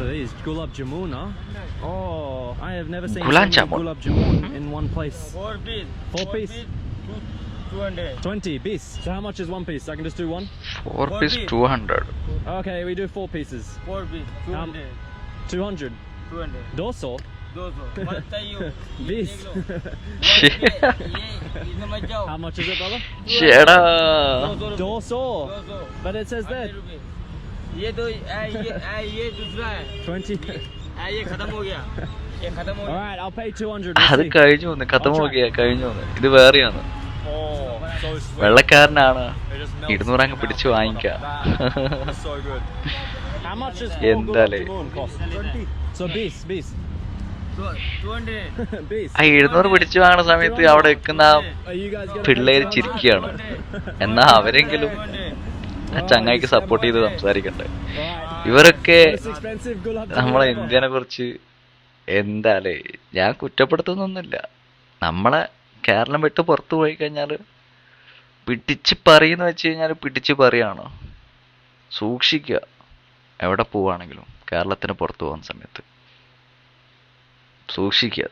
are these? Gulab jamun, huh? Oh, I have never seen so Gulab many jamun. gulab jamun in one place. 4 piece. 4 piece? 200. 20 piece. So how much is one piece? I can just do one? 4 piece 200. Okay, we do 4 pieces. 4 piece. 200. 200. 200. 200. 200. मत चाहिए. Bis. ये समझ जाओ. How much is it, brother? ചേടാ 200. 200. But it says there 100 रुपए. ये दो ये दूसरा है. 20. ये खत्म हो गया. ये खत्म हो गया. Alright, I'll pay 200. അത് We'll see. കഴിഞ്ഞു വന്ന് കഥ നോക്കിയാ കഴിഞ്ഞു വന്ന് ഇത് വേറെയാണ് Oh, so sweet. വെള്ളക്കാരനാണ് It just melts 200 അങ്ങ് in your പിടിച്ച് mouth. വാങ്ങിക്കാം That's so good. How much is 4 എന്താലേ gulab jamun cost? 20. So bis. 200. Bis. ആ 200 പിടിച്ചു വാങ്ങുന്ന സമയത്ത് അവിടെ വെക്കുന്ന Are you guys gonna പിള്ളേര് pay 200? ചിരിക്കുകയാണ് എന്നാ അവരെങ്കിലും ആ ചങ്ങായിക്ക് സപ്പോർട്ട് ചെയ്ത് സംസാരിക്കണ്ടേ Right. ഇവരൊക്കെ Most expensive gulab jamun നമ്മളെ ever. ഇന്ത്യനെ കുറിച്ച് എന്താലേ ഞാൻ കുറ്റപ്പെടുത്തുന്നൊന്നുമില്ല നമ്മളെ കേരളം വിട്ട് പുറത്തു പോയി കഴിഞ്ഞാൽ പിടിച്ച് പറയുന്ന വെച്ച് കഴിഞ്ഞാൽ പിടിച്ച് പറയാണ് സൂക്ഷിക്കുക എവിടെ പോവാണെങ്കിലും കേരളത്തിന് പുറത്തു പോകുന്ന സമയത്ത് സൂക്ഷിക്കുക